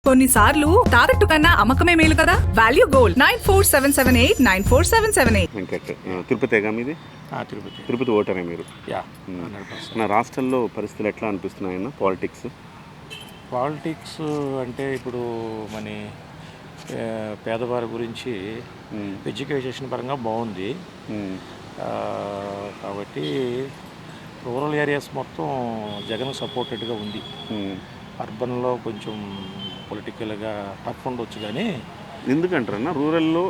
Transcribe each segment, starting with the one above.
కొన్నిసార్లు తాకట్టు కన్నా అమ్మకమే మేలు కదా. Value gold 9477894778. వెంకట్ తిరుపతిగా మీది? తిరుపతి ఓటరే మీరు? నా రాష్ట్రంలో పరిస్థితులు ఎట్లా అనిపిస్తున్నాయన్న పాలిటిక్స్ అంటే ఇప్పుడు మన పేదవారి గురించి ఎడ్యుకేషన్ పరంగా బాగుంది కాబట్టి రూరల్ ఏరియాస్ మొత్తం జగన్ సపోర్టెడ్గా ఉంది. అర్బన్లో కొంచెం పొలిటికల్గా టఫ్ ఉండొచ్చు కానీ. ఎందుకంటారన్నా రూరల్లో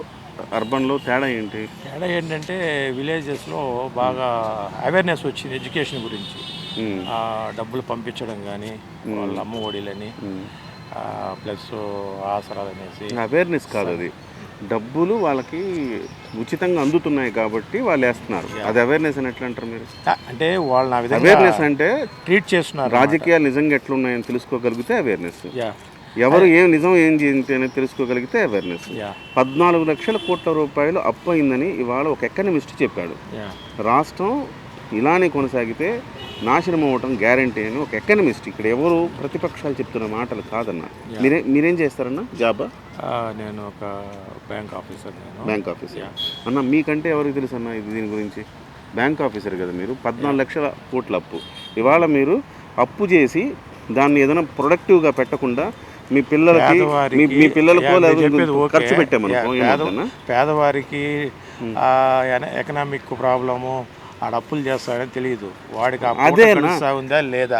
అర్బన్లో తేడా ఏంటి? తేడా ఏంటంటే విలేజెస్లో బాగా అవేర్నెస్ వచ్చింది ఎడ్యుకేషన్ గురించి. డబ్బులు పంపించడం కానీ వాళ్ళ అమ్మ ఒడిలని ప్లస్ ఆసరాలు అనేసి అవేర్నెస్ కాదు, అది డబ్బులు వాళ్ళకి ఉచితంగా అందుతున్నాయి కాబట్టి వాళ్ళు వేస్తున్నారు. అది అవేర్నెస్ అని ఎట్లా అంటారు మీరు? అంటే వాళ్ళని అవేర్నెస్ అంటే ట్రీట్ చేస్తున్నారు. రాజకీయాలు నిజంగా ఎట్లున్నాయని తెలుసుకోగలిగితే అవేర్నెస్, ఎవరు ఏం నిజం ఏం చేయండి అనేది తెలుసుకోగలిగితే అవేర్నెస్. 14 లక్షల కోట్ల రూపాయలు అప్పు అయిందని ఇవాళ ఒక ఎకనమిస్ట్ చెప్పాడు. రాష్ట్రం ఇలానే కొనసాగితే నాశనం అవ్వటం గ్యారంటీ అని ఒక ఎకనమిస్ట్. ఇక్కడ ఎవరు ప్రతిపక్షాలు చెప్తున్న మాటలు కాదన్న. మీరేం చేస్తారన్న జాబా? నేను ఒక బ్యాంక్ ఆఫీసర్. అన్న మీకంటే ఎవరికి తెలుసు అన్న ఇది దీని గురించి? బ్యాంక్ ఆఫీసర్ కదా మీరు. 14 లక్షల కోట్ల అప్పు. ఇవాళ మీరు అప్పు చేసి దాన్ని ఏదైనా ప్రొడక్టివ్గా పెట్టకుండా మీ పిల్లలకి మీ పిల్లలకు ఖర్చు పెట్టామనుకో, పేదవారికి ఎకనామిక్ ప్రాబ్లము ఆడ అప్పులు చేస్తాడని తెలియదు వాడికి. అదే ఉందా లేదా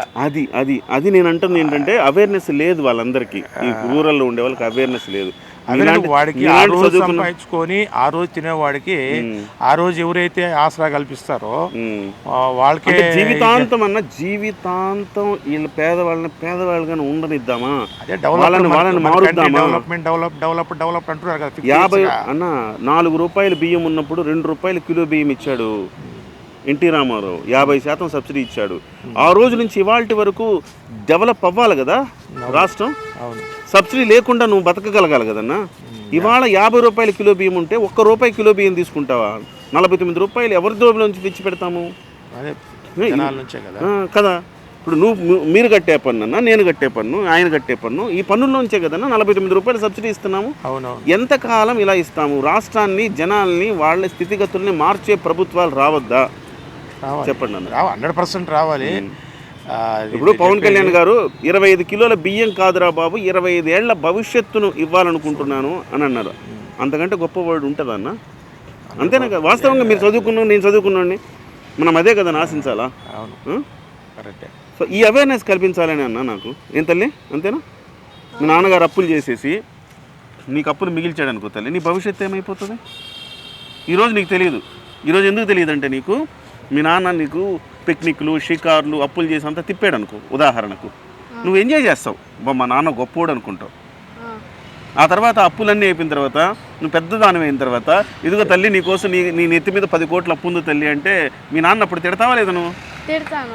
అది నేను అంటుంది ఏంటంటే అవేర్నెస్ లేదు వాళ్ళందరికీ. ఈ రూరల్లో ఉండే వాళ్ళకి అవేర్నెస్ లేదు. వాడికి ఆ రోజు సంపాదించుకొని ఆ రోజు తినేవాడికి ఆ రోజు ఎవరైతే ఆసరా కల్పిస్తారో వాళ్ళకి జీవితాంతం జీవితాంతం వీళ్ళ పేదవాళ్ళగానే ఉండనిద్దామా? వాళ్ళని మారుద్దామా? డెవలప్ అంటున్నారు కదా. 50 అన్న 4 రూపాయలు బియ్యం ఉన్నప్పుడు 2 రూపాయలు కిలో బియ్యం ఇచ్చాడు ఎన్టీ రామారావు. 50% సబ్సిడీ ఇచ్చాడు. ఆ రోజు నుంచి ఇవాళ వరకు డెవలప్ అవ్వాలి కదా రాష్ట్రం. సబ్సిడీ లేకుండా నువ్వు బతకగలగాలి కదన్నా. ఇవాళ 50 రూపాయల కిలో బియ్యం ఉంటే 1 రూపాయి కిలో బియ్యం తీసుకుంటావా? 49 రూపాయలు ఎవరి దోబిలో నుంచి తెచ్చి పెడతాము కదా. ఇప్పుడు మీరు కట్టే పన్ను అన్న, నేను కట్టే పన్ను, ఆయన కట్టే పన్ను, ఈ పన్నుల్లోంచే కదన్నా 49 రూపాయలు సబ్సిడీ ఇస్తున్నాము. ఎంతకాలం ఇలా ఇస్తాము? రాష్ట్రాన్ని, జనాల్ని, వాళ్ళ స్థితిగతుల్ని మార్చే ప్రభుత్వాలు రావద్దా? చెప్పండి అన్న. 100% రావాలి. ఇప్పుడు పవన్ కళ్యాణ్ గారు 25 కిలోల బియ్యం కాదురా బాబు, 25 ఏళ్ల భవిష్యత్తును ఇవ్వాలనుకుంటున్నాను అని అన్నారు. అంతకంటే గొప్ప వర్డ్ ఉంటుందా అన్న? అంతేనా కదా? వాస్తవంగా మీరు చదువుకున్నాను, నేను చదువుకున్నాను, మనం అదే కదా ఆశించాలా? సో ఈ అవేర్నెస్ కల్పించాలని అన్న నాకు. ఏం తల్లి అంతేనా? మీ నాన్నగారు అప్పులు చేసేసి నీకు అప్పులు మిగిల్చాడు అనుకో తల్లి, నీ భవిష్యత్తు ఏమైపోతుంది? ఈరోజు నీకు తెలియదు. ఈరోజు ఎందుకు తెలియదు అంటే నీకు మీ నాన్న నీకు పిక్నిక్లు, షికార్లు, అప్పులు చేసి అంతా తిప్పాడు అనుకో ఉదాహరణకు. నువ్వు ఎంజాయ్ చేస్తావు, మా నాన్న గొప్పోడు అనుకుంటావు. ఆ తర్వాత అప్పులన్నీ అయిపోయిన తర్వాత నువ్వు పెద్ద దానం అయిన తర్వాత ఇదిగో తల్లి నీకోసం నీ నెత్తి మీద 10 కోట్ల అప్పు ఉంది తల్లి అంటే మీ నాన్న అప్పుడు తిడతావా లేదా? నువ్వు తిడతాను.